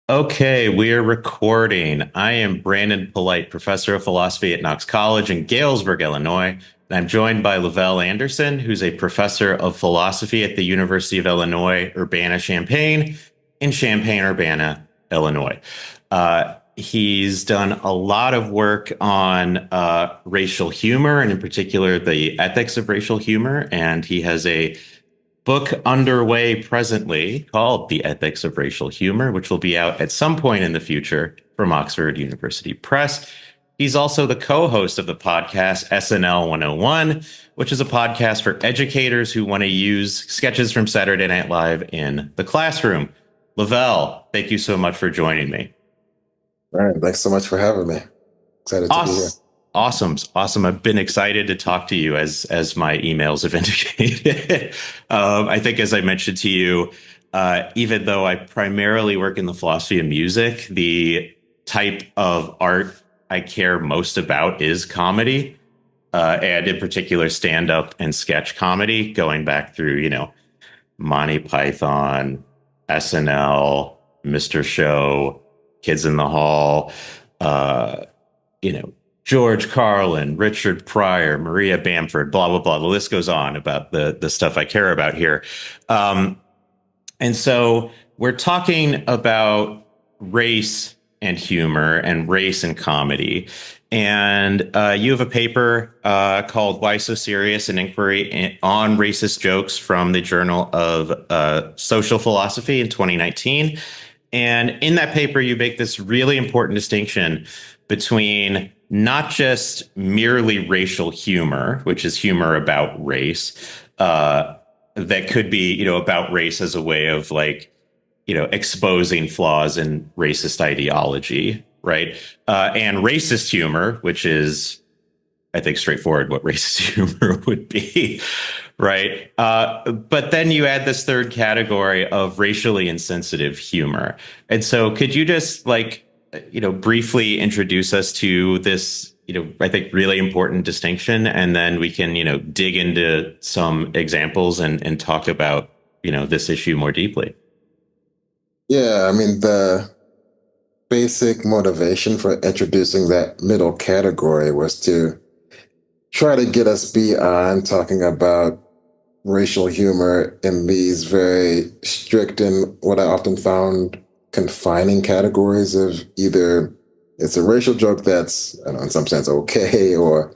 Okay, we are recording. I am Brandon Polite, professor of philosophy at Knox College in Galesburg, Illinois. And I'm joined by Luvell Anderson, who's a professor of philosophy at the University of Illinois, Urbana-Champaign in Champaign-Urbana, Illinois. He's done a lot of work on racial humor, and in particular, the ethics of racial humor. And he has a book underway presently called The Ethics of Racial Humor, which will be out at some point in the future from Oxford University Press. He's also the co-host of the podcast SNL 101, which is a podcast for educators who want to use sketches from Saturday Night Live in the classroom. Luvell, thank you so much for joining me. All right, thanks so much for having me. Excited to be here. Awesome. I've been excited to talk to you as my emails have indicated. I think, as I mentioned to you, even though I primarily work in the philosophy of music, the type of art I care most about is comedy, and in particular, stand-up and sketch comedy, going back through, Monty Python, SNL, Mr. Show, Kids in the Hall, George Carlin, Richard Pryor, Maria Bamford, blah, blah, blah. The list goes on about the stuff I care about here. And so we're talking about race and humor and race and comedy. And you have a paper called Why So Serious? An Inquiry on Racist Jokes from the Journal of Social Philosophy in 2019. And in that paper, you make this really important distinction between not just merely racial humor, which is humor about race, that could be, about race as a way of exposing flaws in racist ideology, right? And racist humor, which is, I think, straightforward what racist humor would be, right? But then you add this third category of racially insensitive humor. And so could you just briefly introduce us to this, I think really important distinction, and then we can, dig into some examples and talk about, this issue more deeply. Yeah, I mean, the basic motivation for introducing that middle category was to try to get us beyond talking about racial humor in these very strict and what I often found confining categories of either it's a racial joke that's, I don't know, in some sense okay, or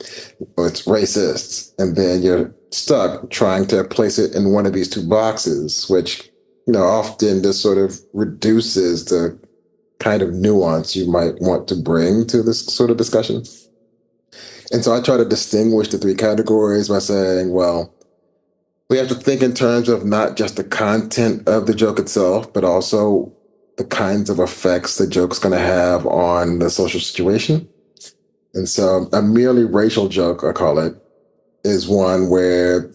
it's racist, and then you're stuck trying to place it in one of these two boxes, which often just sort of reduces the kind of nuance you might want to bring to this sort of discussion. And so I try to distinguish the three categories by saying, well, we have to think in terms of not just the content of the joke itself, but also the kinds of effects the joke's going to have on the social situation. And so a merely racial joke, I call it, is one where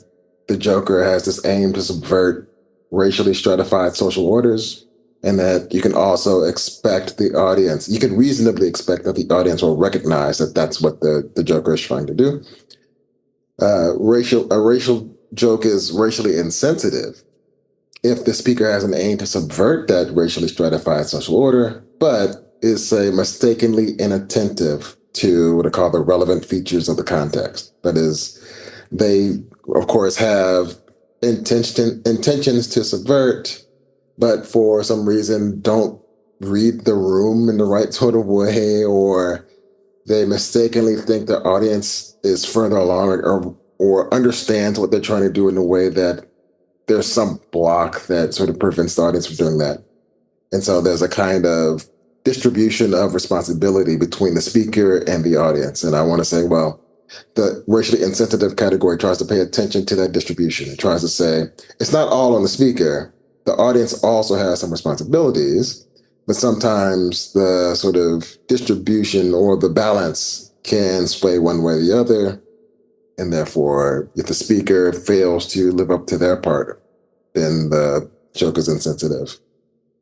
the joker has this aim to subvert racially stratified social orders, and that you can also expect the audience, you can reasonably expect that the audience will recognize that that's what the joker is trying to do. A racial joke is racially insensitive if the speaker has an aim to subvert that racially stratified social order, but is, say, mistakenly inattentive to what I call the relevant features of the context. That is, they, of course, have intentions to subvert, but for some reason don't read the room in the right sort of way, or they mistakenly think the audience is further along or understands what they're trying to do in a way that there's some block that sort of prevents the audience from doing that. And so there's a kind of distribution of responsibility between the speaker and the audience. And I want to say, well, the racially insensitive category tries to pay attention to that distribution. It tries to say, it's not all on the speaker. The audience also has some responsibilities, but sometimes the sort of distribution or the balance can sway one way or the other. And therefore, if the speaker fails to live up to their part, then the joke is insensitive.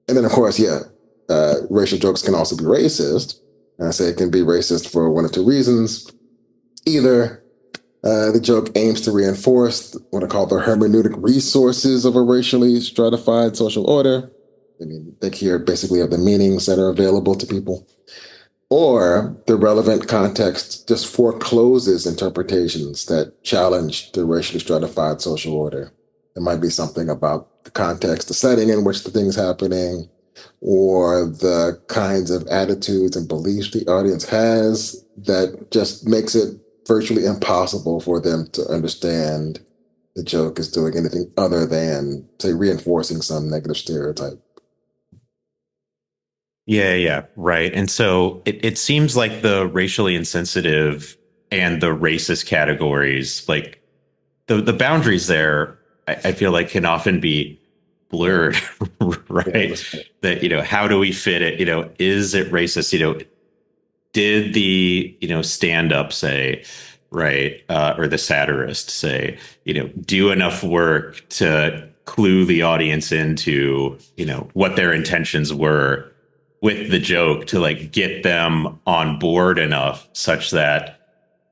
And then, of course, racial jokes can also be racist. And I say it can be racist for one of two reasons. Either the joke aims to reinforce what I call the hermeneutic resources of a racially stratified social order, I mean, think here basically of the meanings that are available to people. Or the relevant context just forecloses interpretations that challenge the racially stratified social order. It might be something about the context, the setting in which the thing's happening, or the kinds of attitudes and beliefs the audience has that just makes it virtually impossible for them to understand the joke is doing anything other than, say, reinforcing some negative stereotype. Yeah, yeah, right. And so it seems like the racially insensitive and the racist categories, like the boundaries there, I feel like can often be Right. blurred, Yeah, right? that's right. That, how do we fit it? Is it racist? Did the, stand up say, right, or the satirist say, do enough work to clue the audience into, what their intentions were with the joke to like get them on board enough such that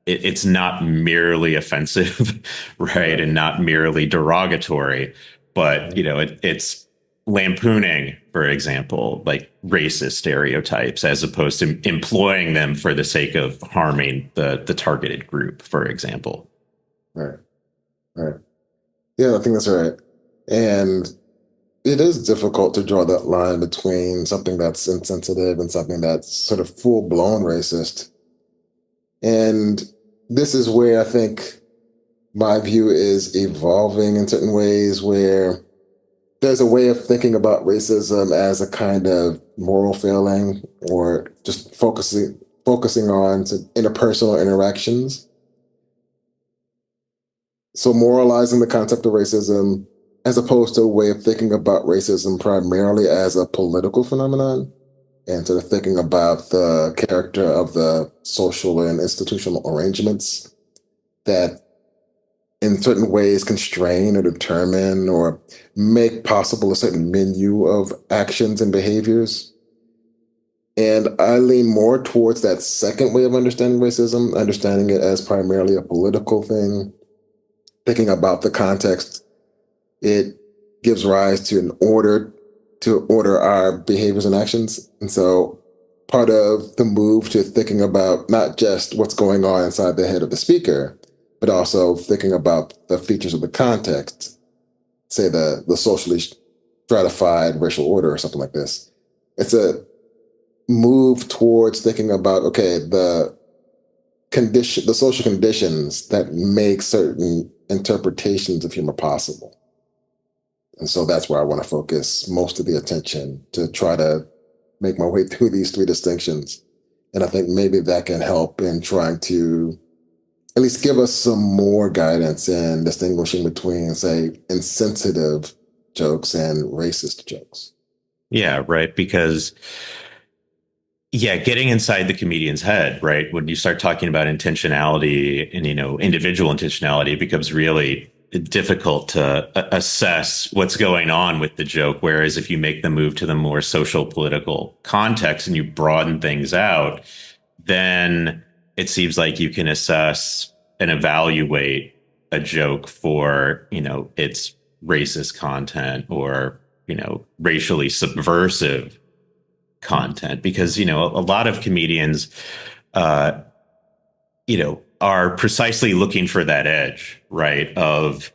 it's not merely offensive, right, Right. and not merely derogatory, but Mhm. it's lampooning, for example, like racist stereotypes, as opposed to employing them for the sake of harming the targeted group, for example. Right. Right. Yeah, I think that's right. And it is difficult to draw that line between something that's insensitive and something that's sort of full blown racist. And this is where I think my view is evolving in certain ways, where there's a way of thinking about racism as a kind of moral failing or just focusing on interpersonal interactions. So moralizing the concept of racism as opposed to a way of thinking about racism primarily as a political phenomenon and sort of thinking about the character of the social and institutional arrangements that in certain ways constrain or determine or make possible a certain menu of actions and behaviors. And I lean more towards that second way of understanding racism, understanding it as primarily a political thing, thinking about the context it gives rise to order our behaviors and actions. And so part of the move to thinking about not just what's going on inside the head of the speaker, but also thinking about the features of the context, say the socially stratified racial order or something like this. It's a move towards thinking about, okay, the social conditions that make certain interpretations of humor possible. And so that's where I want to focus most of the attention to try to make my way through these three distinctions. And I think maybe that can help in trying to at least give us some more guidance in distinguishing between, say, insensitive jokes and racist jokes. Yeah, right. Because yeah, getting inside the comedian's head, right? When you start talking about intentionality and, individual intentionality, it becomes really difficult to assess what's going on with the joke. Whereas if you make the move to the more social political context and you broaden things out, then it seems like you can assess and evaluate a joke for, its racist content or, racially subversive content, because a lot of comedians uh are precisely looking for that edge, right, of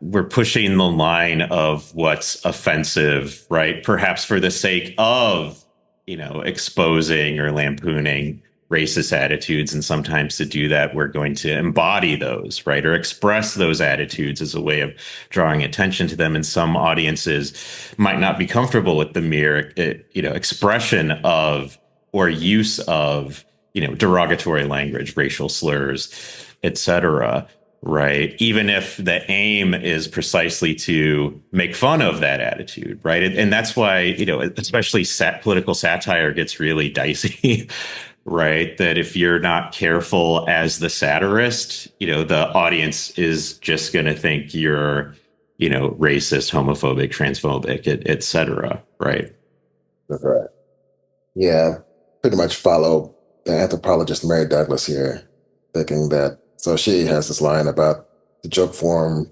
we're pushing the line of what's offensive, right, perhaps for the sake of exposing or lampooning racist attitudes. And sometimes to do that, we're going to embody those, right, or express those attitudes as a way of drawing attention to them. And some audiences might not be comfortable with the mere expression of or use of derogatory language, racial slurs, etc., right? Even if the aim is precisely to make fun of that attitude, right? And that's why, especially political satire gets really dicey, right? That if you're not careful as the satirist, the audience is just going to think you're, racist, homophobic, transphobic, et cetera, right? That's right. Yeah, pretty much follow the anthropologist Mary Douglas here, thinking that, so she has this line about the joke form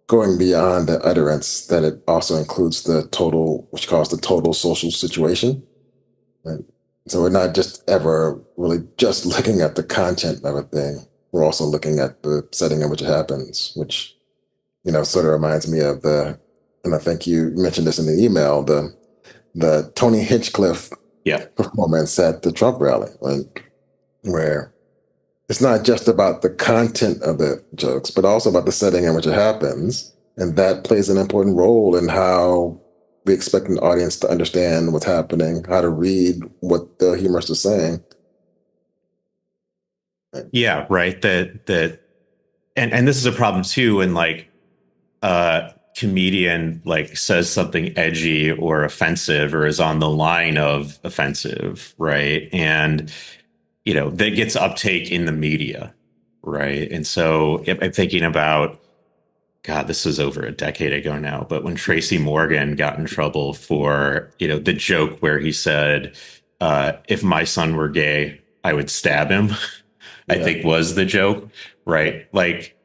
going beyond the utterance, that it also includes the total, which calls the total social situation. Right? So we're not just ever really just looking at the content of a thing. We're also looking at the setting in which it happens, which, sort of reminds me of and I think you mentioned this in the email, the Tony Hinchcliffe Yeah. performance at the Trump rally, where it's not just about the content of the jokes, but also about the setting in which it happens. And that plays an important role in how we expect an audience to understand what's happening, how to read what the humorist is saying. Yeah, right. And this is a problem too when like a comedian like says something edgy or offensive or is on the line of offensive, right? And that gets uptake in the media, right? And so if I'm thinking about, God, this was over a decade ago now, but when Tracy Morgan got in trouble for, the joke where he said, if my son were gay, I would stab him, I Yeah. think was the joke, right? Like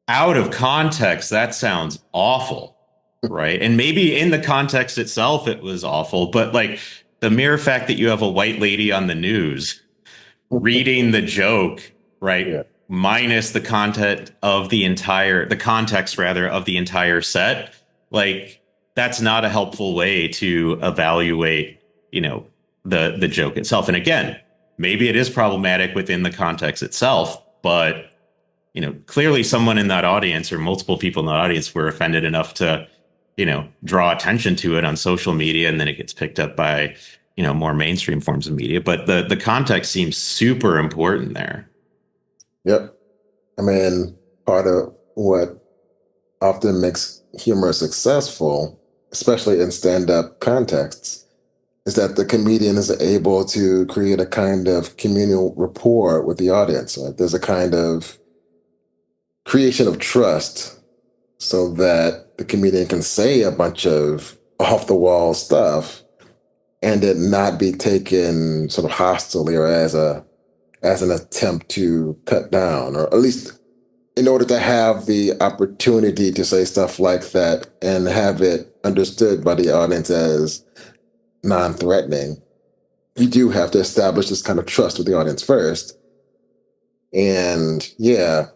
out of context, that sounds awful, right? And maybe in the context itself, it was awful, but like the mere fact that you have a white lady on the news reading the joke, right? Yeah. Minus the context rather of the entire set, like that's not a helpful way to evaluate, the joke itself. And again, maybe it is problematic within the context itself, but clearly someone in that audience or multiple people in that audience were offended enough to, draw attention to it on social media, and then it gets picked up by, more mainstream forms of media. But the context seems super important there. Yep. I mean, part of what often makes humor successful, especially in stand-up contexts, is that the comedian is able to create a kind of communal rapport with the audience. Right? There's a kind of creation of trust so that the comedian can say a bunch of off the wall stuff and it not be taken sort of hostilely or as an attempt to cut down, or at least in order to have the opportunity to say stuff like that and have it understood by the audience as non-threatening, you do have to establish this kind of trust with the audience first. And yeah,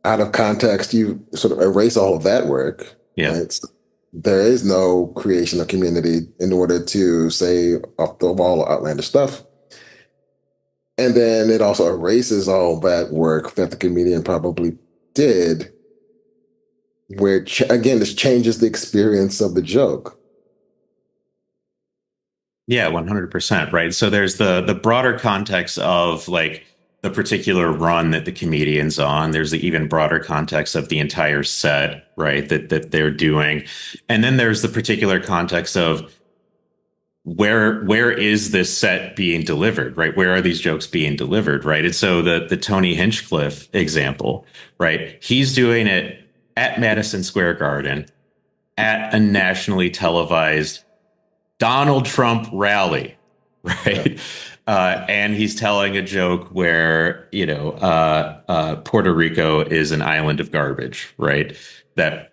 out of context, you sort of erase all of that work. Yeah. Right? There is no creation of community in order to say off the wall outlandish stuff. And then it also erases all that work that the comedian probably did, which again, this changes the experience of the joke. Yeah, 100%. Right. So there's the broader context of like the particular run that the comedian's on. There's the even broader context of the entire set, right, that they're doing. And then there's the particular context of where is this set being delivered, right? Where are these jokes being delivered, right? And so the Tony Hinchcliffe example, right? He's doing it at Madison Square Garden at a nationally televised Donald Trump rally, right? Yeah. And he's telling a joke where, Puerto Rico is an island of garbage, right? That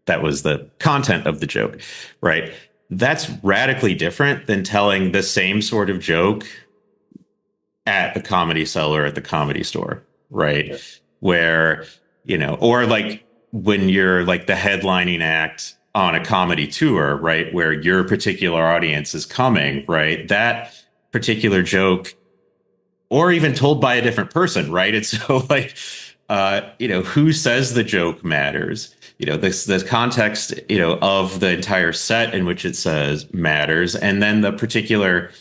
was the content of the joke, right? That's radically different than telling the same sort of joke at the Comedy Cellar at the Comedy Store, right? Yeah. Where, or like when you're like the headlining act on a comedy tour, right? Where your particular audience is coming, right? That particular joke, or even told by a different person, right? It's so like, who says the joke matters. This context, of the entire set in which it says matters, and then the particular,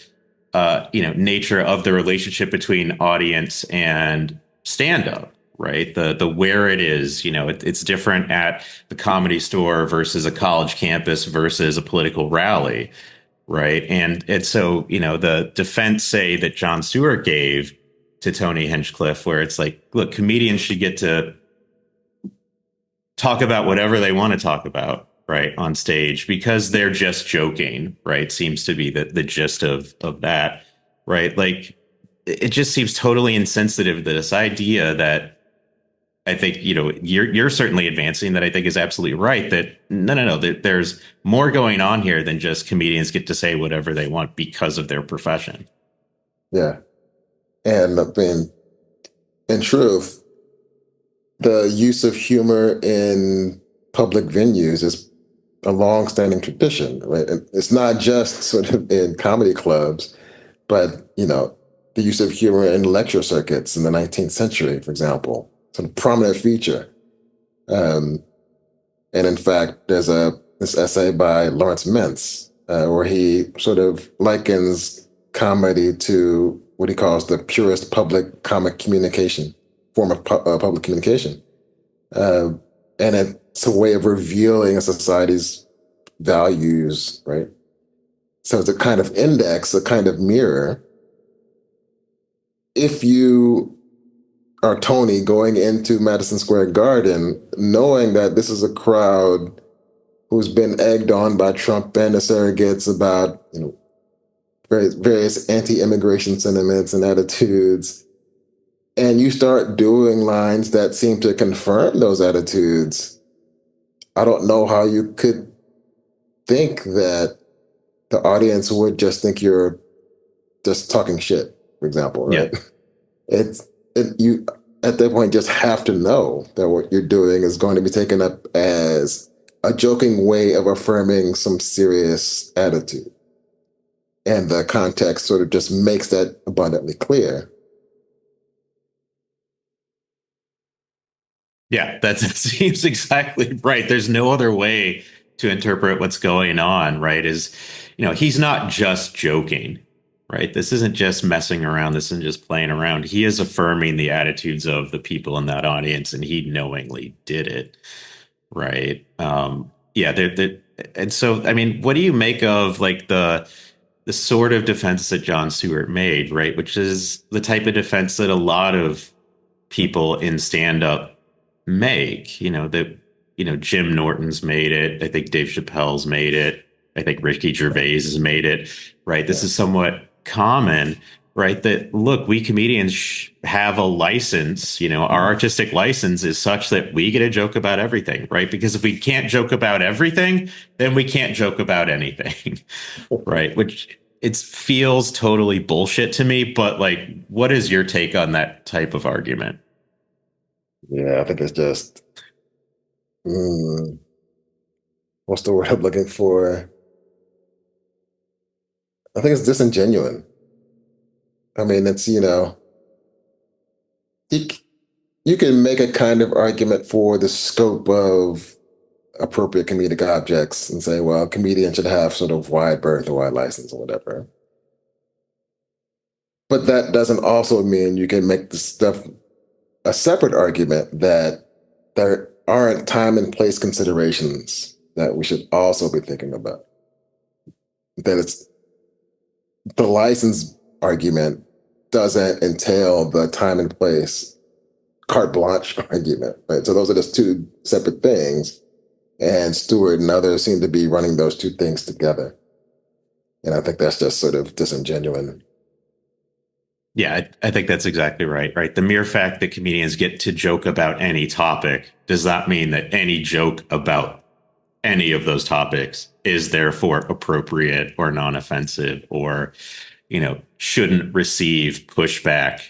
nature of the relationship between audience and stand-up, right? The where it is, it's different at the Comedy Store versus a college campus versus a political rally, right? And so, the defense say that Jon Stewart gave to Tony Hinchcliffe, where it's like, look, comedians should get to talk about whatever they want to talk about, right, on stage because they're just joking, right? Seems to be the gist of that, right? Like it just seems totally insensitive, this idea that I think, you're certainly advancing that I think is absolutely right that no, there's more going on here than just comedians get to say whatever they want because of their profession. Yeah. And I mean, in truth, the use of humor in public venues is a long-standing tradition, right? It's not just sort of in comedy clubs, but the use of humor in lecture circuits in the 19th century, for example, it's a prominent feature. Um, and in fact, there's this essay by Lawrence Mintz where he sort of likens comedy to what he calls the purest public comic communication form of public communication, uh, and it's a way of revealing a society's values, right? So it's a kind of index, a kind of mirror. If you are Tony going into Madison Square Garden, knowing that this is a crowd who's been egged on by Trump and the surrogates about various anti-immigration sentiments and attitudes, and you start doing lines that seem to confirm those attitudes, I don't know how you could think that the audience would just think you're just talking shit, for example, Yeah. right? You at that point just have to know that what you're doing is going to be taken up as a joking way of affirming some serious attitude. And the context sort of just makes that abundantly clear. Yeah, that seems exactly right. There's no other way to interpret what's going on, right? He's not just joking, right? This isn't just messing around. This isn't just playing around. He is affirming the attitudes of the people in that audience, and he knowingly did it, right? Yeah, and so, I mean, what do you make of like the sort of defense that John Stewart made, right? Which is the type of defense that a lot of people in stand up make, Jim Norton's made it. I think Dave Chappelle's made it. I think Ricky Gervais has made it, right? This Yeah. is somewhat common, right? That look, we comedians have a license, our artistic license is such that we get a joke about everything, right? Because if we can't joke about everything, then we can't joke about anything, right? Which it feels totally bullshit to me, but like, what is your take on that type of argument? Yeah, I think it's just, mm, what's the word I'm looking for? I think it's disingenuous. I mean, you, you can make a kind of argument for the scope of appropriate comedic objects and say, well, comedians should have sort of wide berth or wide license or whatever. But that doesn't also mean you can make the stuff a separate argument that there aren't time and place considerations that we should also be thinking about. That it's the license argument doesn't entail the time and place carte blanche argument, right? So those are just two separate things. And Stewart and others seem to be running those two things together. And I think that's just sort of disingenuous. Yeah, I think that's exactly right. Right. The mere fact that comedians get to joke about any topic does not mean that any joke about any of those topics is therefore appropriate or non-offensive or, shouldn't receive pushback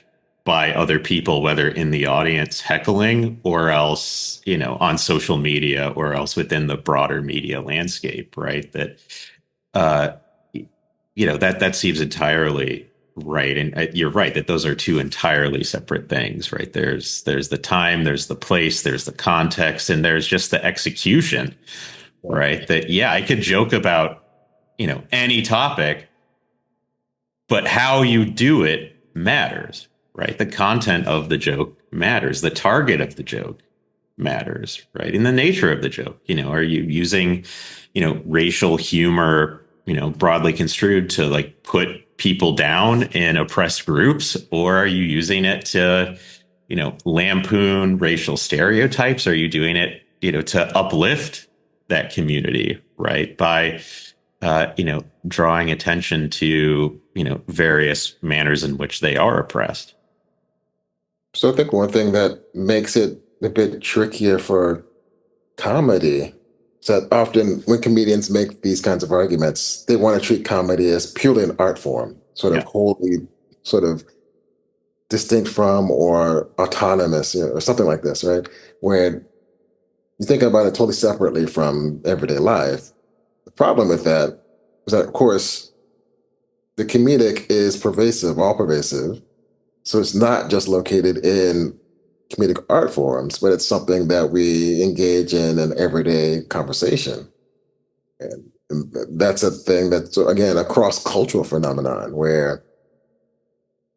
by other people, whether in the audience heckling or else, on social media or else within the broader media landscape. Right. Uh, that seems entirely right, and you're right that those are two entirely separate things, right? There's the time, there's the place, there's the context, and there's just the execution, Yeah. right? That yeah, I could joke about any topic, but how you do it matters, right? The content of the joke matters, the target of the joke matters, right? And the nature of the joke, are you using racial humor, broadly construed to like put people down in oppressed groups, or are you using it to, lampoon racial stereotypes? Are you doing it, to uplift that community, right? By, drawing attention to, various manners in which they are oppressed. So I think one thing that makes it a bit trickier for comedy. So often when comedians make these kinds of arguments, they want to treat comedy as purely an art form, sort of Yeah. wholly sort of distinct from or autonomous, or something like this, right? Where you think about it totally separately from everyday life. The problem with that is that, of course, the comedic is pervasive, all pervasive. So it's not just located in comedic art forms, but it's something that we engage in an everyday conversation. And that's a thing that's, again, a cross cultural phenomenon where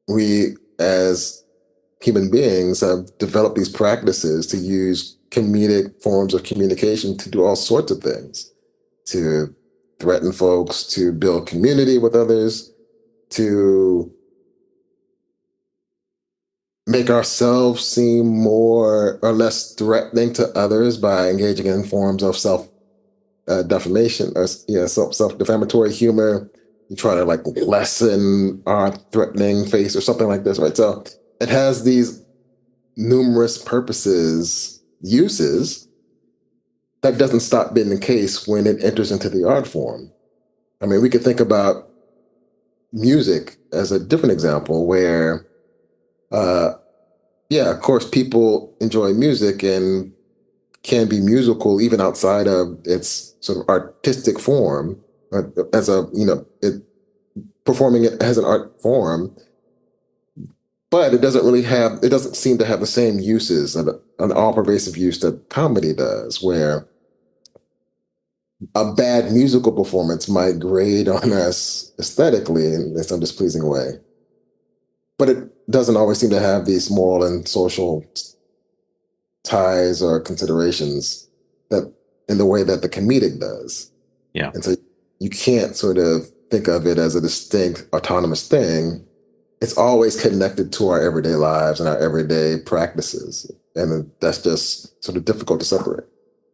we, as human beings, have developed these practices to use comedic forms of communication to do all sorts of things, to threaten folks, to build community with others, to make ourselves seem more or less threatening to others by engaging in forms of self defamation or self defamatory humor. You try to like lessen our threatening face or something like this, right? So it has these numerous purposes, uses. That doesn't stop being the case when it enters into the art form. I mean, we could think about music as a different example where uh, yeah, of course, people enjoy music and can be musical even outside of its sort of artistic form, as a performing it as an art form. But it doesn't seem to have the same uses, an all pervasive use that comedy does, where a bad musical performance might grade on us aesthetically in some displeasing way, but it doesn't always seem to have these moral and social ties or considerations that in the way that the comedic does. Yeah. And so you can't sort of think of it as a distinct autonomous thing. It's always connected to our everyday lives and our everyday practices. And that's just sort of difficult to separate.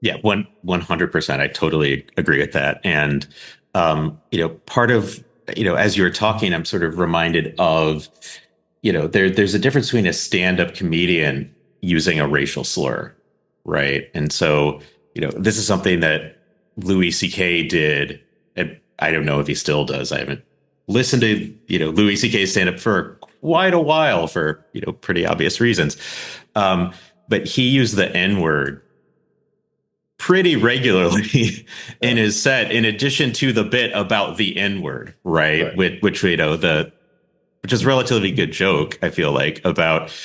Yeah, 100%. I totally agree with that. And part of, as you were talking, I'm sort of reminded of, there's a difference between a stand-up comedian using a racial slur, right? And so, this is something that Louis C.K. did, and I don't know if he still does. I haven't listened to, Louis C.K. stand up for quite a while for, pretty obvious reasons. But he used the N-word pretty regularly in his set, in addition to the bit about the N-word, right? Which which is a relatively good joke, I feel like, about,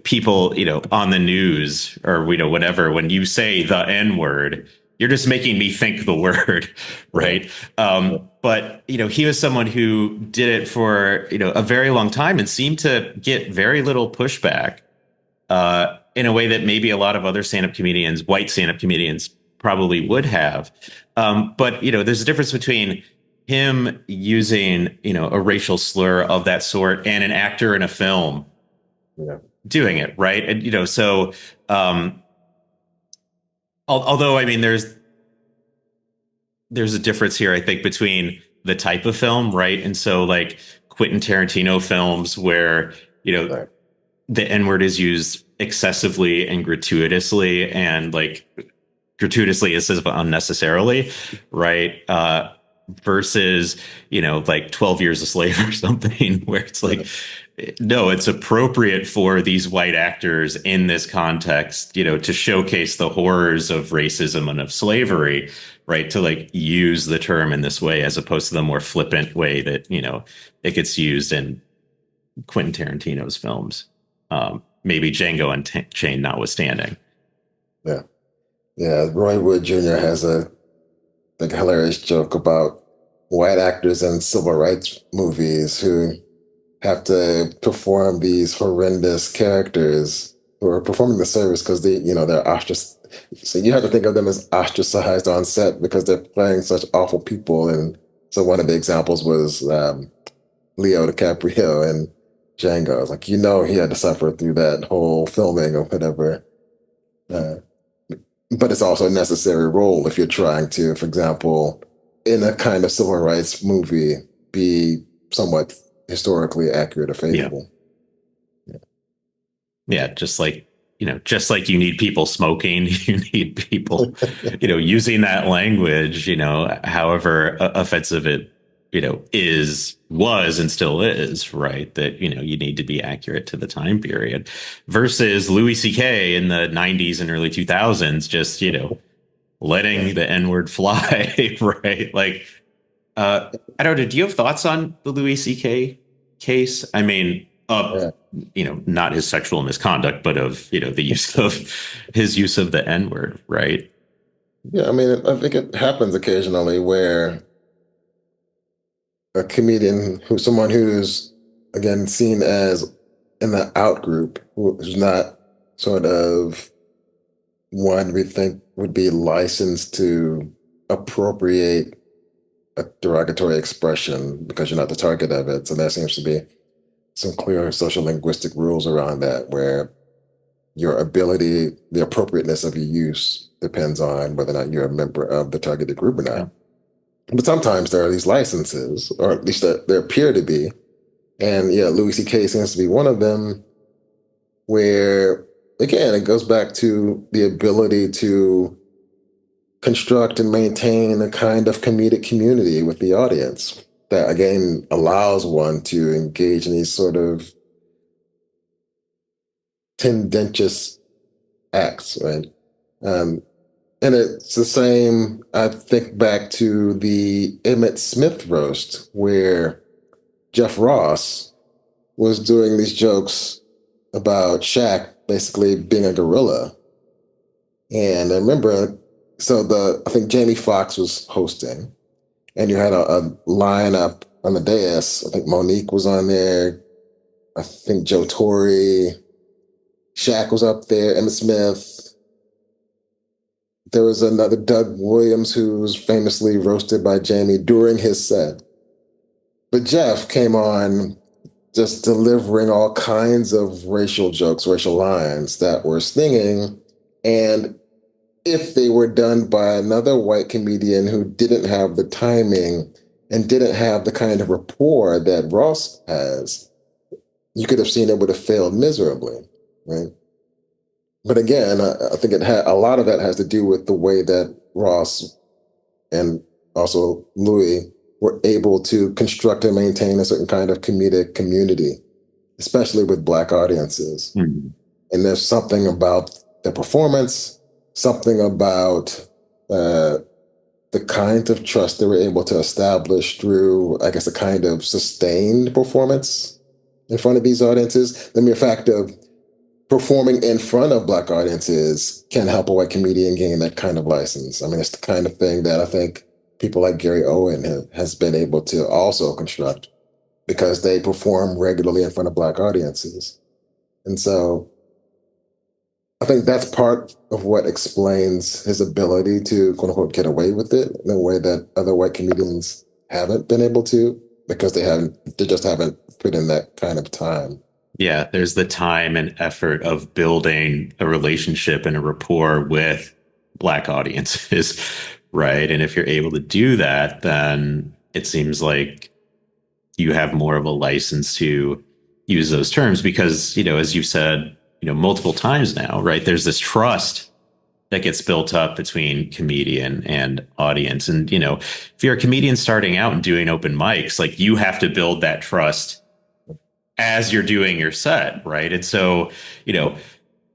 people, on the news or, whatever, when you say the N-word, you're just making me think the word, right? But, he was someone who did it for, a very long time and seemed to get very little pushback in a way that maybe a lot of other stand-up comedians, white stand-up comedians, probably would have. But there's a difference between him using a racial slur of that sort and an actor in a film doing it, right? And so although I mean there's a difference here, I think, between the type of film, right? And so like Quentin Tarantino films where the N-word is used excessively and gratuitously, and like gratuitously is unnecessarily, right? Versus, like 12 Years a Slave or something, where it's like, no, it's appropriate for these white actors in this context, to showcase the horrors of racism and of slavery, right? To like use the term in this way, as opposed to the more flippant way that, it gets used in Quentin Tarantino's films. Maybe Django Unchained notwithstanding. Yeah. Yeah. Roy Wood Jr. has a like hilarious joke about white actors in civil rights movies who have to perform these horrendous characters who are performing the service because they're ostracized. So you have to think of them as ostracized on set because they're playing such awful people. And so one of the examples was Leo DiCaprio and Django. Like, he had to suffer through that whole filming or whatever. Uh, but it's also a necessary role if you're trying to, for example, in a kind of civil rights movie, be somewhat historically accurate or faithful. Yeah, just like just like you need people smoking, you need people, using that language, however offensive it, was and still is, right? That, you need to be accurate to the time period versus Louis C.K. in the 90s and early 2000s, just, letting the N word fly, right? Like, I don't know. Do you have thoughts on the Louis C.K. case? I mean, Yeah. not his sexual misconduct, but of, the use of his use of the N word, right? Yeah, I mean, I think it happens occasionally where a comedian someone who's again seen as in the out group, who's not sort of one we think would be licensed to appropriate a derogatory expression because you're not the target of it. So there seems to be some clear social linguistic rules around that where your ability, the appropriateness of your use depends on whether or not you're a member of the targeted group or Yeah. not. But sometimes there are these licenses, or at least there appear to be. And yeah, Louis C.K. seems to be one of them where, again, it goes back to the ability to construct and maintain a kind of comedic community with the audience that, again, allows one to engage in these sort of tendentious acts, right? Um, and it's the same, I think back to the Emmett Smith roast where Jeff Ross was doing these jokes about Shaq basically being a gorilla. And I remember, I think Jamie Foxx was hosting, and you had a lineup on the dais. I think Monique was on there. I think Joe Torre, Shaq was up there, Emmitt Smith. There was another Doug Williams who was famously roasted by Jamie during his set. But Jeff came on just delivering all kinds of racial jokes, racial lines that were stinging. And if they were done by another white comedian who didn't have the timing and didn't have the kind of rapport that Ross has, you could have seen it would have failed miserably, right? But again, I think a lot of that has to do with the way that Ross and also Louis were able to construct and maintain a certain kind of comedic community, especially with Black audiences. Mhm. And there's something about the performance, something about the kind of trust they were able to establish through, I guess, a kind of sustained performance in front of these audiences. The mere fact of performing in front of Black audiences can help a white comedian gain that kind of license. I mean, it's the kind of thing that I think people like Gary Owen has been able to also construct because they perform regularly in front of Black audiences. And so I think that's part of what explains his ability to quote unquote get away with it in a way that other white comedians haven't been able to because they just haven't put in that kind of time. Yeah, there's the time and effort of building a relationship and a rapport with Black audiences, right? And if you're able to do that, then it seems like you have more of a license to use those terms because, as you've said, multiple times now, right? There's this trust that gets built up between comedian and audience. And, if you're a comedian starting out and doing open mics, like you have to build that trust as you're doing your set, right? And so,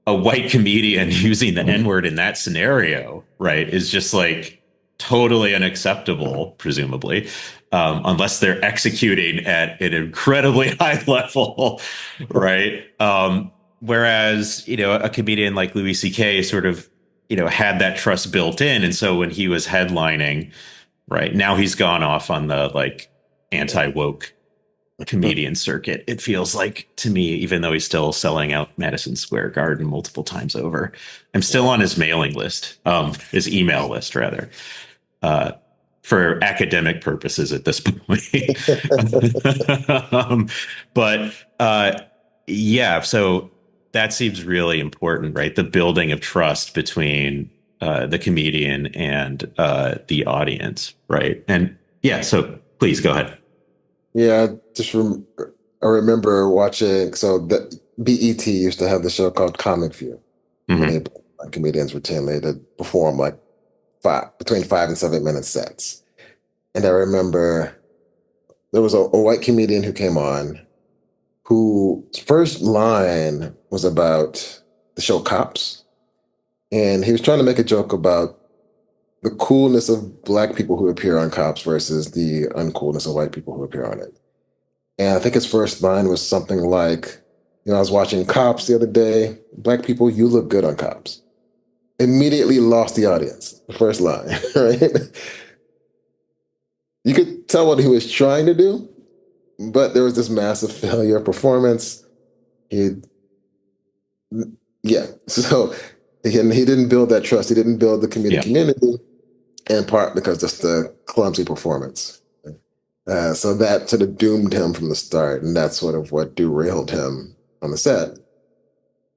a white comedian using the N word in that scenario, right, is just like totally unacceptable, presumably, unless they're executing at an incredibly high level, right? Whereas, a comedian like Louis C.K. sort of, had that trust built in. And so when he was headlining, right, now he's gone off on the like anti woke comedian circuit, it feels like to me, even though he's still selling out Madison Square Garden multiple times over. I'm still on his mailing list, his email list rather, for academic purposes at this point. But yeah, so that seems really important, right? The building of trust between the comedian and the audience, right? And yeah, so please go ahead. Yeah, I remember watching. So the BET used to have the show called Comic View, Many Hmm. comedians routinely to perform like between 5 and 7 minute sets. And I remember there was a white comedian who came on whose first line was about the show Cops. And he was trying to make a joke about the coolness of black people who appear on Cops versus the uncoolness of white people who appear on it. And I think his first line was something like, I was watching Cops the other day. Black people, you look good on Cops. Immediately lost the audience. The first line, right? You could tell what he was trying to do, but there was this massive failure of performance. He, yeah. So again, he didn't build that trust. He didn't build the comedic Yeah. community, in part because just the clumsy performance. So that sort of doomed him from the start, and that's sort of what derailed him on the set.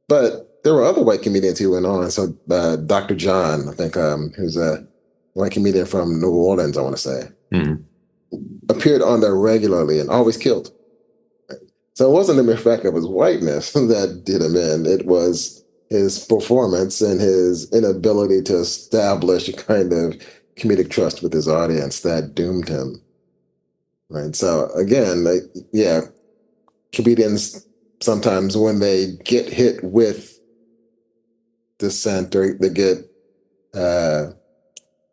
But there were other white comedians who went on. So Dr. John, I think, who's a white comedian from New Orleans, I want to say, Hmm. appeared on there regularly and always killed. So it wasn't the mere fact of his whiteness that did him in. It was his performance and his inability to establish a kind of comedic trust with his audience that doomed him. Right. So again, yeah, comedians sometimes when they get hit with dissent or they get uh,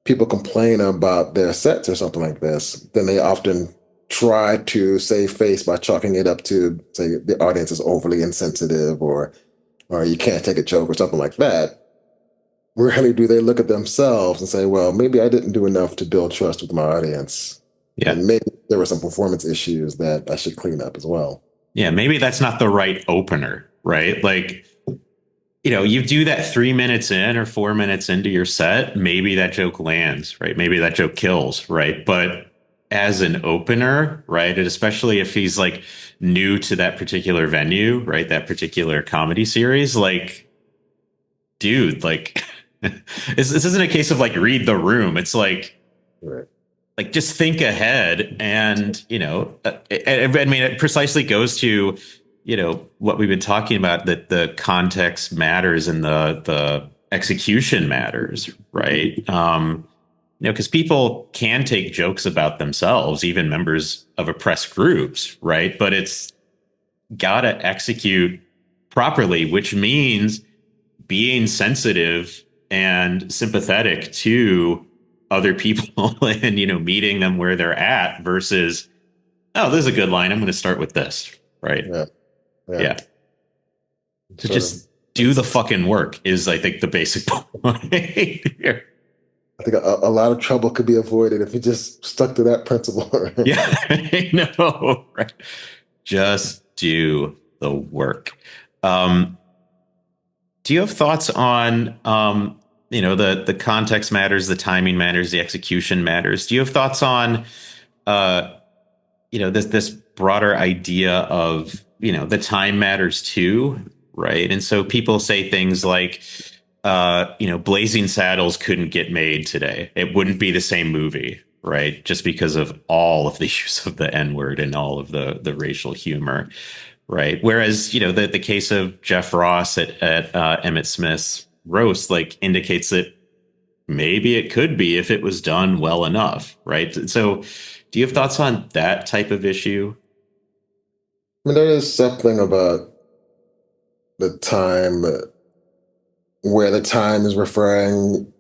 people complain about their sets or something like this, then they often try to save face by chalking it up to say the audience is overly insensitive or you can't take a joke or something like that. Rarely do they look at themselves and say, well, maybe I didn't do enough to build trust with my audience. Yeah. And maybe there were some performance issues that I should clean up as well. Yeah. Maybe that's not the right opener, right? Like, you do that 3 minutes in or 4 minutes into your set, maybe that joke lands, right? Maybe that joke kills, right? But as an opener, right? And especially if he's like new to that particular venue, right? That particular comedy series, like, dude, like, this isn't a case of like read the room. It's Right. like just think ahead and I mean it precisely goes to what we've been talking about, that the context matters and the execution matters, right? Because people can take jokes about themselves, even members of oppressed groups, right? But it's gotta execute properly, which means being sensitive and sympathetic to other people and meeting them where they're at versus, oh, this is a good line, I'm going to start with this, right? Yeah. Yeah. Yeah. To Sort of just do the fucking work is, I think, the basic point here. I think a lot of trouble could be avoided if you just stuck to that principle. Yeah. I know, right? Just do the work. um Do you have thoughts on the context matters, the timing matters, the execution matters? Do you have thoughts on uh this broader idea of the time matters too, right? And so people say things like Blazing Saddles couldn't get made today. It wouldn't be the same movie, right? Just because of all of the use of the N-word and all of the racial humor. Right. Whereas, the case of Jeff Ross at Emmett Smith's roast, like, indicates that maybe it could be if it was done well enough. Right. So do you have thoughts on that type of issue? I mean, there is something about the time where the time is referring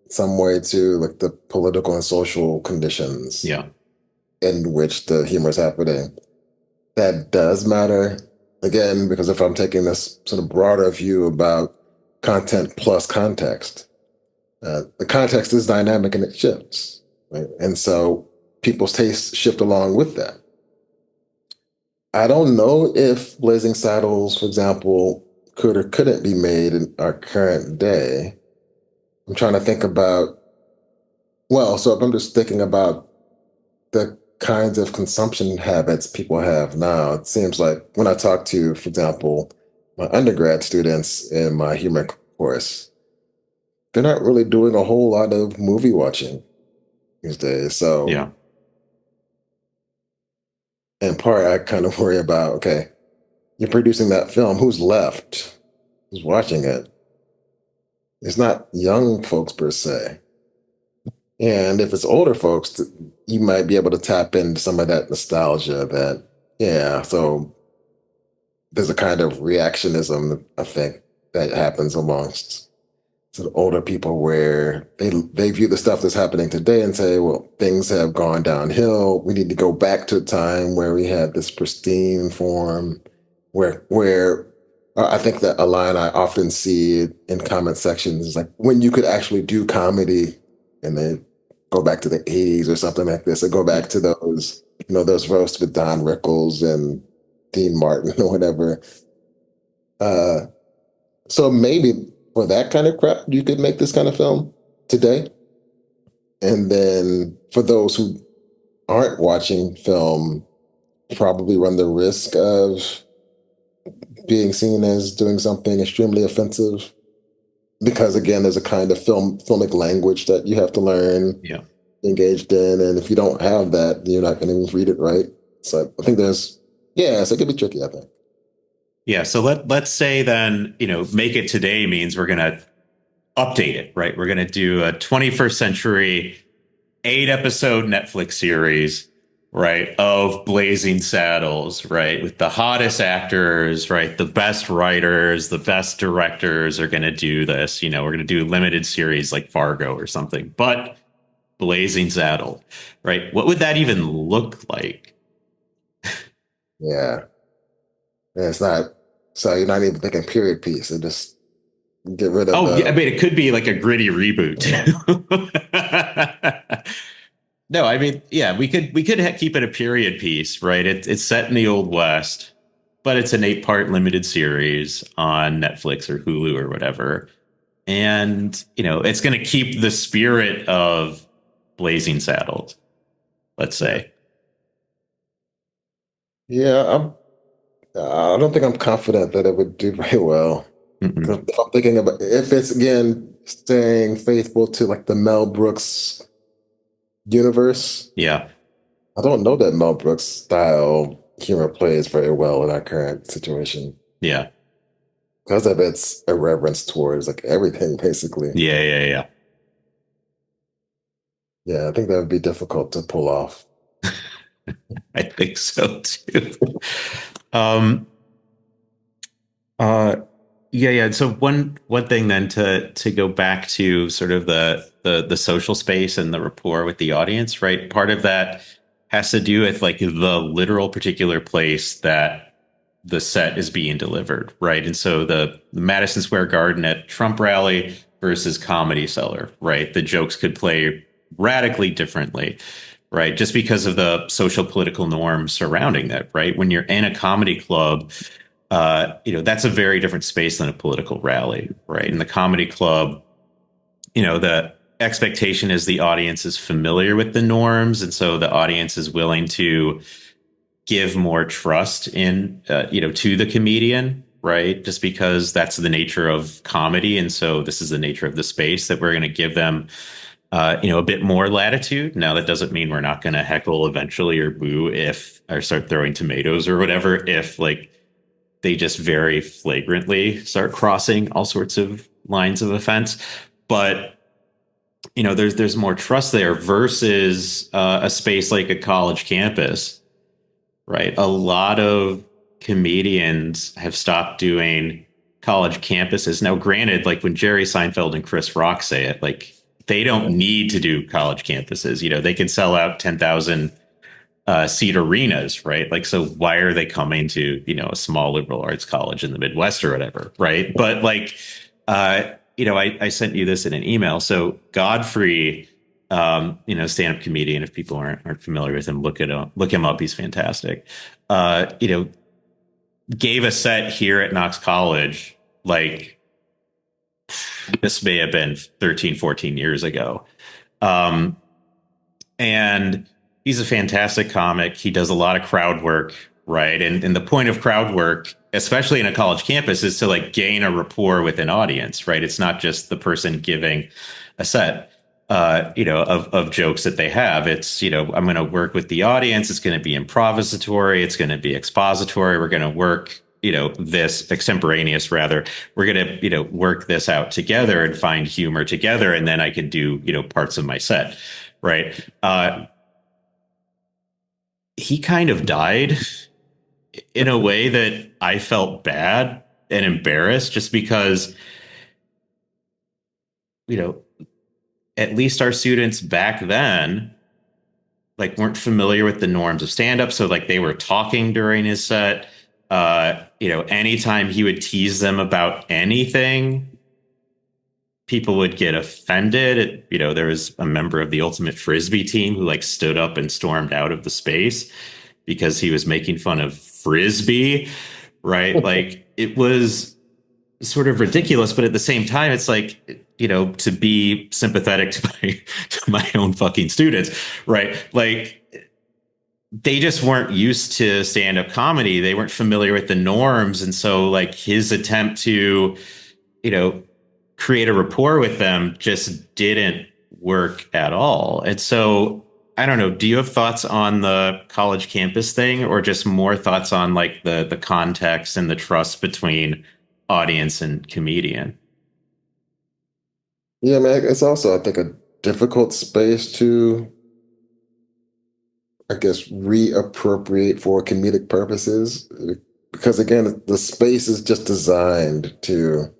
some way to like the political and social conditions Yeah. in which the humor is happening. That does matter. Again, because if I'm taking this sort of broader view about content plus context, the context is dynamic and it shifts. Right? And so people's tastes shift along with that. I don't know if Blazing Saddles, for example, could or couldn't be made in our current day. I'm trying to think about, well, so if I'm just thinking about the kinds of consumption habits people have now, it seems like when I talk to, for example, my undergrad students in my humor course, they're not really doing a whole lot of movie watching these days. So, Yeah. in part, I kind of worry about, okay, you're producing that film, who's left? Who's watching it? It's not young folks per se. And if it's older folks, you might be able to tap into some of that nostalgia that, yeah, so there's a kind of reactionism, I think, that happens amongst sort of older people where they view the stuff that's happening today and say, well, things have gone downhill. We need to go back to a time where we had this pristine form, where I think that a line I often see in comment sections is like when you could actually do comedy, and then go back to the 80s or something like this, or go back to those, those roasts with Don Rickles and Dean Martin or whatever. Uh, so maybe for that kind of crowd, you could make this kind of film today. And then for those who aren't watching film, probably run the risk of being seen as doing something extremely offensive. Because again, there's a kind of filmic language that you have to learn, Yeah. engaged in. And if you don't have that, you're not going to even read it right. So I think so it could be tricky, I think. Yeah. So let's say then, make it today means we're going to update it, right? We're going to do a 21st century 8-episode Netflix series, right, of Blazing Saddles, right, with the hottest actors, right, the best writers, the best directors are going to do this. We're going to do a limited series like Fargo or something, but Blazing Saddle, right? What would that even look like? Yeah. And it's not, so you're not even thinking period piece. And just get rid of Oh, yeah, I the, mean, it could be like a gritty reboot. No, I mean, yeah, we could keep it a period piece, right? It's set in the Old West, but it's an 8-part limited series on Netflix or Hulu or whatever. And, it's going to keep the spirit of Blazing Saddles, let's say. yeah, I don't think I'm confident that it would do very well. Mm-mm. If I'm thinking about if it's again staying faithful to like the Mel Brooks universe, Yeah. I don't know that Mel Brooks style humor plays very well in our current situation Yeah. because of its irreverence towards like everything, basically. Yeah. Yeah. Yeah. Yeah, I think that would be difficult to pull off. I think so too. Um, uh, yeah, yeah. So one thing then to go back to sort of the social space and the rapport with the audience, right? Part of that has to do with like the literal particular place that the set is being delivered, right? And so the Madison Square Garden at Trump rally versus Comedy Cellar, right? The jokes could play radically differently, right? Just because of the social political norms surrounding that, right? When you're in a comedy club, that's a very different space than a political rally, right? In the comedy club, the expectation is the audience is familiar with the norms. And so the audience is willing to give more trust to the comedian, right? Just because that's the nature of comedy. And so this is the nature of the space that we're going to give them, a bit more latitude. Now, that doesn't mean we're not going to heckle eventually or boo or start throwing tomatoes or whatever, if like they just very flagrantly start crossing all sorts of lines of offense. But there's more trust there versus a space like a college campus, right? A lot of comedians have stopped doing college campuses. Now, granted, like when Jerry Seinfeld and Chris Rock say it, like they don't need to do college campuses. They can sell out 10,000 seat arenas, right? Like, so why are they coming to, a small liberal arts college in the Midwest or whatever, right? But like, I sent you this in an email. So Godfrey, stand-up comedian, if people aren't familiar with him, look him up. He's fantastic. Gave a set here at Knox College, like this may have been 13, 14 years ago. And he's a fantastic comic. He does a lot of crowd work, right? And the point of crowd work, especially in a college campus, is to like gain a rapport with an audience, right? It's not just the person giving a set, of jokes that they have. It's, I'm going to work with the audience. It's going to be improvisatory. It's going to be expository. We're going to work, this extemporaneous rather, we're going to, work this out together and find humor together. And then I can do, parts of my set. Right. He kind of died in a way that I felt bad and embarrassed just because, you know, at least our students back then like weren't familiar with the norms of stand up. So like they were talking during his set. Anytime he would tease them about anything, people would get offended. There was a member of the Ultimate Frisbee team who like stood up and stormed out of the space because he was making fun of Frisbee, right? Like it was sort of ridiculous, but at the same time, it's like, to be sympathetic to my own fucking students, right? Like they just weren't used to stand-up comedy. They weren't familiar with the norms. And so like his attempt to, create a rapport with them just didn't work at all. And so I don't know, do you have thoughts on the college campus thing or just more thoughts on like the context and the trust between audience and comedian? Yeah, man, it's also, I think, a difficult space to, I guess, reappropriate for comedic purposes. Because again, the space is just designed to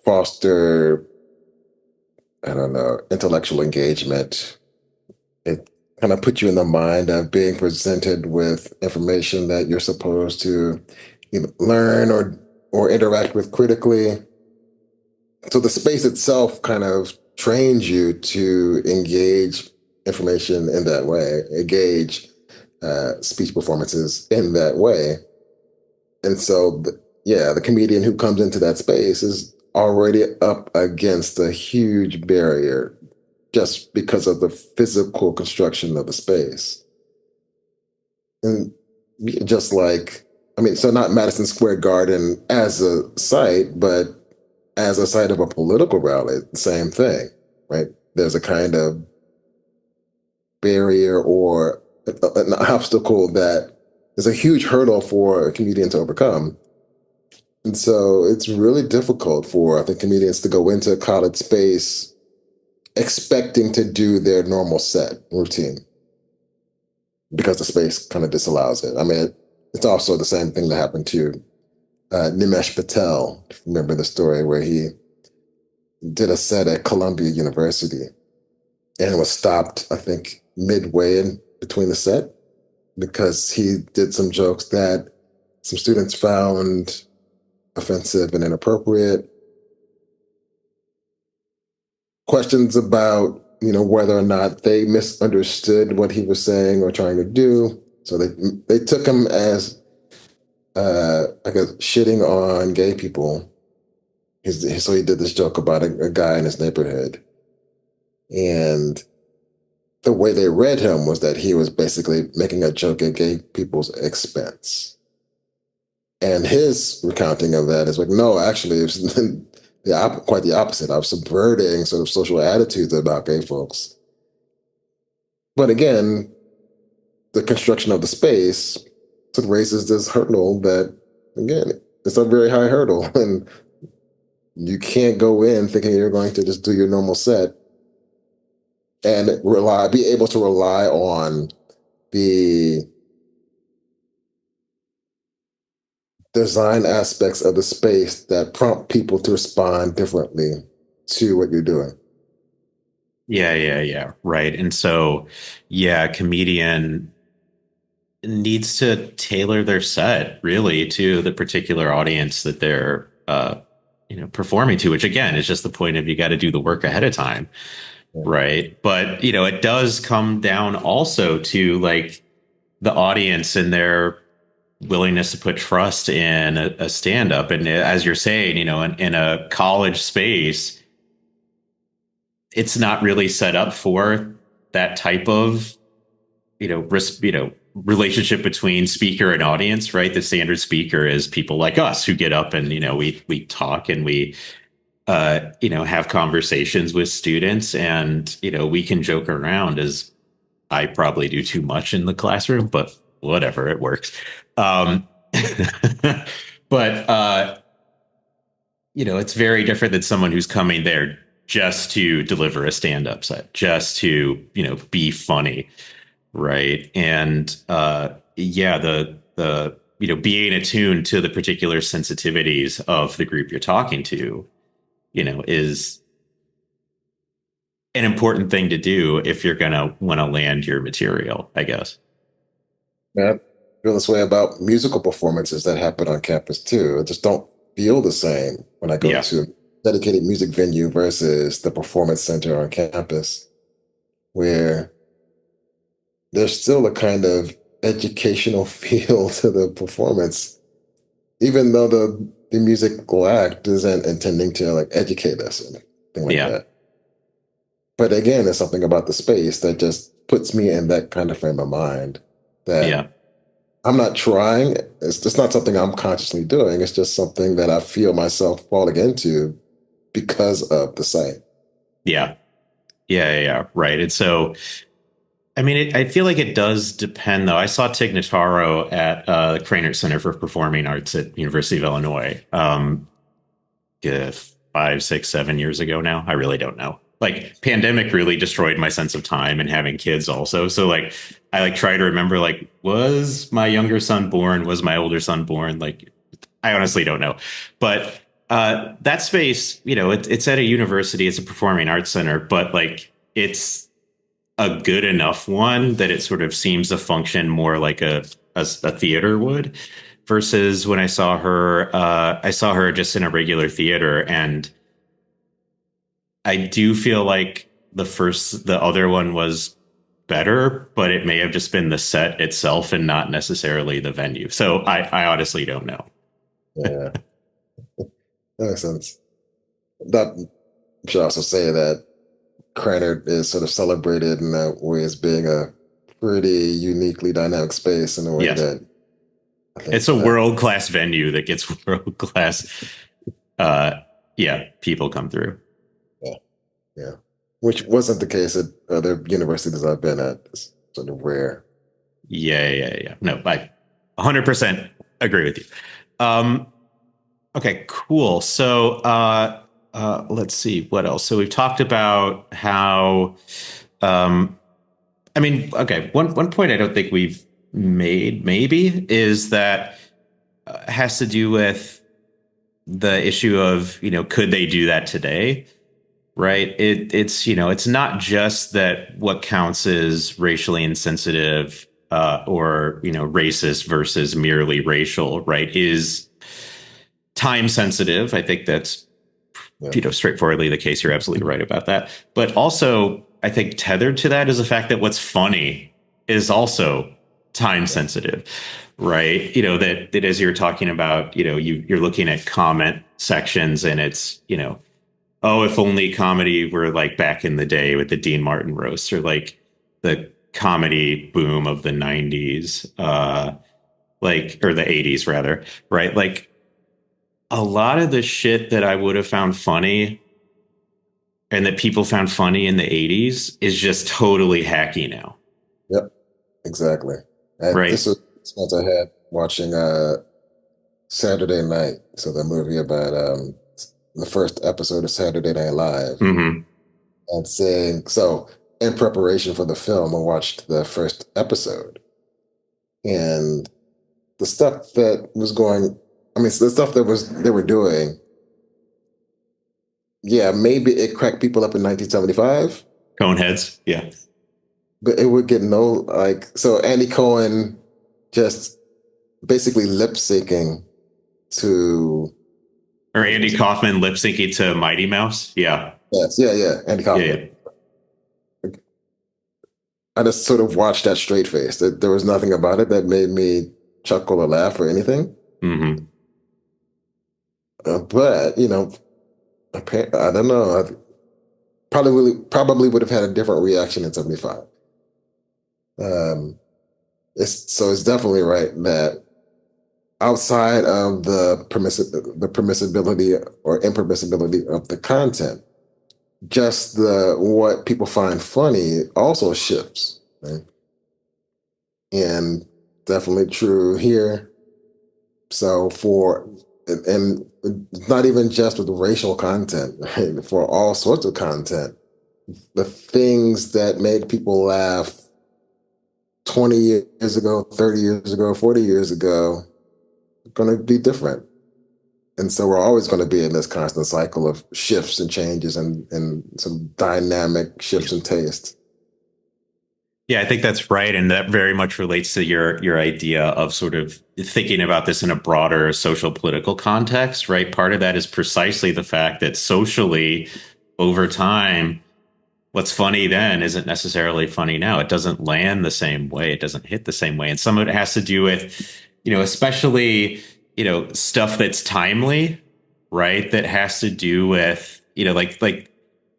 foster, I don't know, intellectual engagement. It kind of puts you in the mind of being presented with information that you're supposed to learn or interact with critically. So the space itself kind of trains you to engage information in that way, engage speech performances in that way. And so, yeah, the comedian who comes into that space is already up against a huge barrier just because of the physical construction of the space. And just like, I mean, so not Madison Square Garden as a site, but as a site of a political rally, same thing, right? There's a kind of barrier or an obstacle that is a huge hurdle for a comedian to overcome. And so it's really difficult for, I think, comedians to go into a college space expecting to do their normal set routine because the space kind of disallows it. I mean, it's also the same thing that happened to Nimesh Patel. Remember the story where he did a set at Columbia University and was stopped, I think, midway in between the set because he did some jokes that some students found offensive and inappropriate. Questions about, whether or not they misunderstood what he was saying or trying to do. So they took him as I guess shitting on gay people. So he did this joke about a guy in his neighborhood. And the way they read him was that he was basically making a joke at gay people's expense. And his recounting of that is like, no, actually, it was quite the opposite. I was subverting sort of social attitudes about gay folks. But again, the construction of the space sort of raises this hurdle that, again, it's a very high hurdle. And you can't go in thinking you're going to just do your normal set and be able to rely on the design aspects of the space that prompt people to respond differently to what you're doing. Yeah. Right. And so, yeah, a comedian needs to tailor their set really to the particular audience that they're, performing to, which again is just the point of you got to do the work ahead of time. Yeah. Right. But, it does come down also to like the audience and their willingness to put trust in a stand up. And as you're saying, in a college space, it's not really set up for that type of, relationship between speaker and audience, right? The standard speaker is people like us who get up and, we talk and we, have conversations with students and, we can joke around as I probably do too much in the classroom, but whatever, it works. Um, but it's very different than someone who's coming there just to deliver a stand-up set, just to, be funny, right? And yeah, the being attuned to the particular sensitivities of the group you're talking to, is an important thing to do if you're gonna want to land your material, I guess. Yeah, I feel this way about musical performances that happen on campus too. I just don't feel the same when I go Yeah, to a dedicated music venue versus the performance center on campus, where there's still a kind of educational feel to the performance, even though the musical act isn't intending to like educate us or anything like yeah, that. But again, there's something about the space that just puts me in that kind of frame of mind that yeah, I'm not trying. It's just not something I'm consciously doing. It's just something that I feel myself falling into because of the site. yeah, yeah. Right. And so, I mean, I feel like it does depend, though. I saw Tig Notaro at the Cranert Center for Performing Arts at University of Illinois, 5, 6, 7 years ago now. I really don't know. Like, pandemic really destroyed my sense of time and having kids also. So, like, I like try to remember, like, was my younger son born? Was my older son born? Like, I honestly don't know. But that space, it's at a university. It's a performing arts center, but like, it's a good enough one that it sort of seems to function more like a theater would, versus when I saw her just in a regular theater, and I do feel like the other one was better, but it may have just been the set itself and not necessarily the venue. So I honestly don't know. Yeah, that makes sense. That should also say that Cranard is sort of celebrated in that way as being a pretty uniquely dynamic space in a way Yes, that I think it's a world class venue that gets world class, uh, yeah, people come through. yeah, yeah, which wasn't the case at other universities I've been at. It's sort of rare. Yeah. No, I 100% agree with you. Um, okay, cool. So let's see what else. So we've talked about how, um, I mean, okay, one point I don't think we've made maybe is that has to do with the issue of, could they do that today? Right. It's not just that what counts as racially insensitive or, racist versus merely racial, right, is time sensitive. I think that's, Yeah, straightforwardly the case. You're absolutely right about that. But also, I think tethered to that is the fact that what's funny is also time yeah, sensitive, right? That as you're talking about, you're looking at comment sections, and it's, oh, if only comedy were like back in the day with the Dean Martin roast, or like the comedy boom of the 90s, like, or the 80s rather, right? Like, a lot of the shit that I would have found funny and that people found funny in the 80s is just totally hacky now, yep, exactly. This right? was the experience I had watching Saturday Night, so the movie about the first episode of Saturday Night Live, Hmm. and saying so in preparation for the film, I watched the first episode, and the stuff that was going, I mean, the stuff that was they were doing, yeah, maybe it cracked people up in 1975, Coneheads. Yeah. but it would get no like. So Andy Cohen just basically lip syncing to Or what Andy was it? Kaufman lip syncing to Mighty Mouse. Yeah. Yes, yeah, Andy Yeah. Kaufman. I just sort of watched that straight face. There was nothing about it that made me chuckle or laugh or anything. Hmm. But I don't know. I probably would have had a different reaction in '75. Um, it's definitely right that outside of the permissibility or impermissibility of the content, just the what people find funny also shifts, right? And definitely true here. So and not even just with racial content, right? For all sorts of content, the things that made people laugh 20 years ago, 30 years ago, 40 years ago, are going to be different. And so we're always going to be in this constant cycle of shifts and changes and some dynamic shifts in taste. Yeah, I think that's right, and that very much relates to your idea of sort of thinking about this in a broader social political context, right? Part of that is precisely the fact that socially, over time, what's funny then isn't necessarily funny now. It doesn't land the same way. It doesn't hit the same way, and some of it has to do with, especially stuff that's timely, right? That has to do with like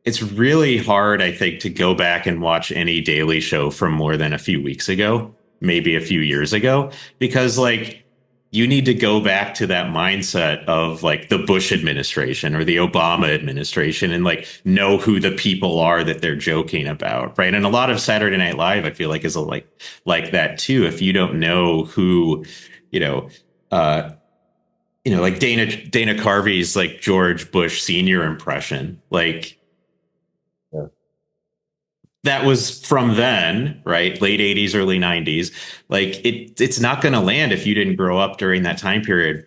it's really hard, I think, to go back and watch any Daily Show from more than a few weeks ago, maybe a few years ago, because like you need to go back to that mindset of like the Bush administration or the Obama administration and like know who the people are that they're joking about, right? And a lot of Saturday Night Live, I feel like, is like that too. If you don't know who, you know, uh, like Dana Carvey's like George Bush Senior impression, like Yeah. that was from then, right? Late 80s, early 90s. Like it's not going to land if you didn't grow up during that time period,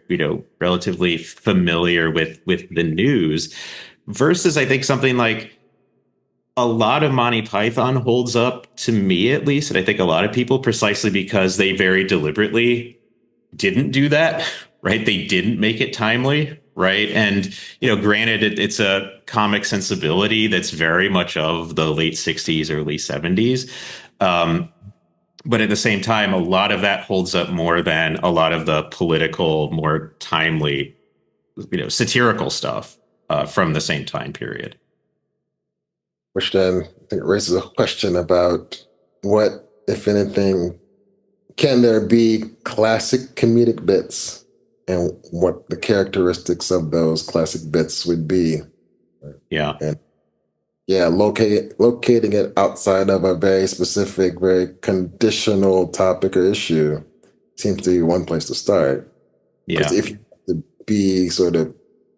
relatively familiar with the news. Versus I think something like a lot of Monty Python holds up to me at least, and I think a lot of people precisely because they very deliberately didn't do that, right? They didn't make it timely, right? And, granted, it's a comic sensibility that's very much of the late 60s, early 70s. Um, but at the same time, a lot of that holds up more than a lot of the political, more timely, satirical stuff from the same time period. Which then I think raises a question about what, if anything, can there be classic comedic bits and what the characteristics of those classic bits would be. Yeah. And yeah, locating it outside of a very specific, very conditional topic or issue seems to be one place to start. Because Yeah. if you have to be sort of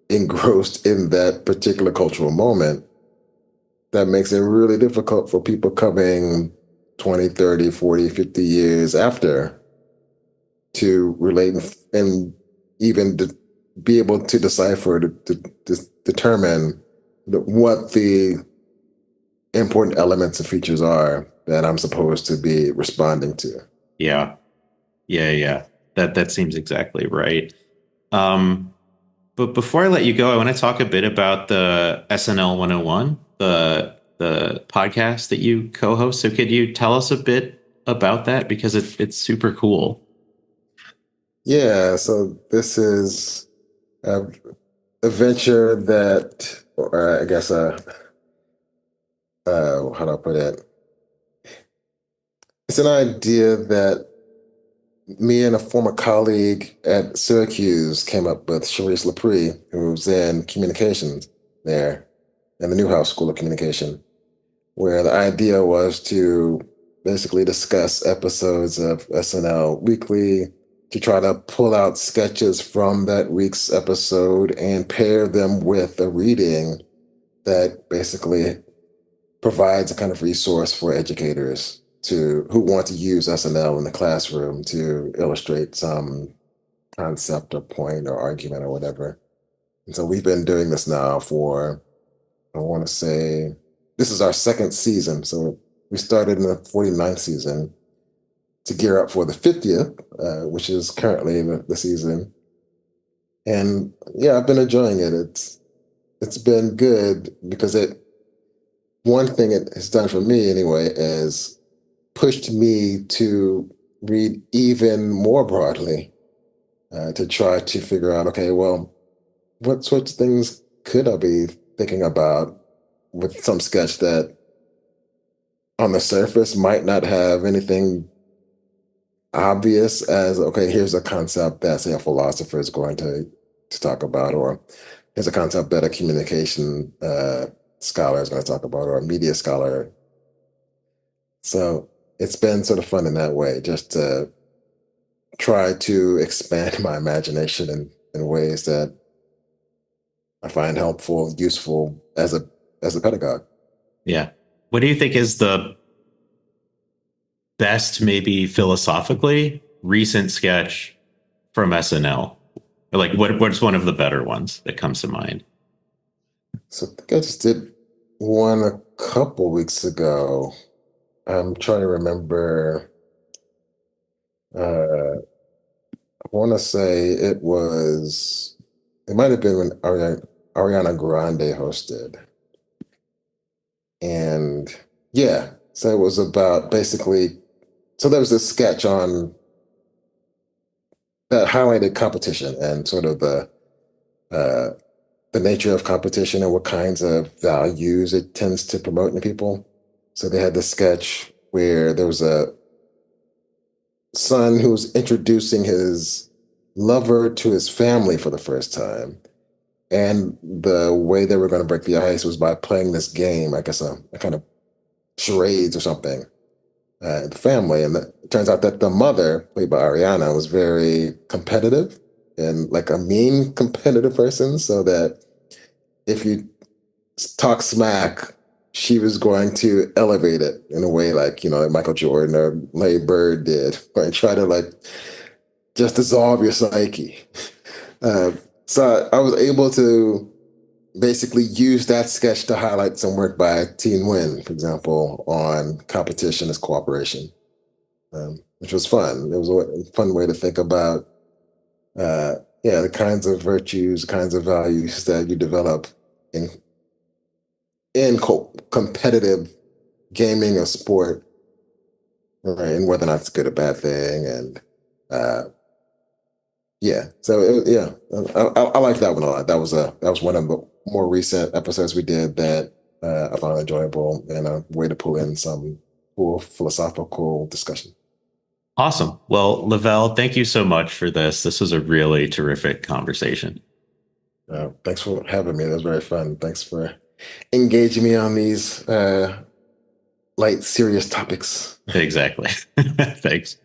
engrossed in that particular cultural moment, that makes it really difficult for people coming 20, 30, 40, 50 years after to relate and even be able to decipher, to determine what the important elements and features are that I'm supposed to be responding to. Yeah. Yeah. That seems exactly right. Um, But before I let you go, I want to talk a bit about the SNL 101, the podcast that you co-host. So could you tell us a bit about that? Because it's super cool. Yeah, so this is a venture that, or I guess, how do I put it? It's an idea that me and a former colleague at Syracuse came up with, Charisse Lepre, who's in communications there in the Newhouse School of Communication, where the idea was to basically discuss episodes of SNL weekly, to try to pull out sketches from that week's episode and pair them with a reading that basically provides a kind of resource for educators who want to use SNL in the classroom to illustrate some concept or point or argument or whatever. And so we've been doing this now for, I want to say, this is our second season. So we started in the 49th season to gear up for the 50th, which is currently the season. And yeah, I've been enjoying it. It's been good because one thing it has done for me anyway is pushed me to read even more broadly, to try to figure out, okay, well, what sorts of things could I be thinking about with some sketch that on the surface might not have anything obvious as, okay, here's a concept that, say, a philosopher is going to talk about, or here's a concept that a communication scholar is going to talk about, or a media scholar. So it's been sort of fun in that way, just to try to expand my imagination in ways that I find helpful, useful as a pedagogue. Yeah. What do you think is the best, maybe philosophically, recent sketch from SNL? Or like, what's one of the better ones that comes to mind? So I think I just did one a couple weeks ago. I'm trying to remember. I want to say it might have been when Ariana Grande hosted. And yeah, so it was about basically, so there was this sketch on that highlighted competition and sort of uh, the nature of competition and what kinds of values it tends to promote in people. So they had this sketch where there was a son who was introducing his lover to his family for the first time. And the way they were going to break the ice was by playing this game, I guess a kind of charades or something, the family. And it turns out that the mother, played by Ariana, was very competitive and like a mean competitive person. So that if you talk smack, she was going to elevate it in a way like, like Michael Jordan or Larry Bird did, or try to like just dissolve your psyche. Uh, so I was able to basically use that sketch to highlight some work by Teen Nguyen, for example, on competition as cooperation, which was fun. It was a fun way to think about, the kinds of virtues, kinds of values that you develop in competitive gaming or sport, right? And whether or not it's a good or bad thing, and uh, yeah. So I like that one a lot. That was one of the more recent episodes we did that I found enjoyable and a way to pull in some cool philosophical discussion. Awesome. Well, Lavelle, thank you so much for this. This was a really terrific conversation. Thanks for having me. That was very fun. Thanks for engaging me on these light, serious topics. Exactly. Thanks.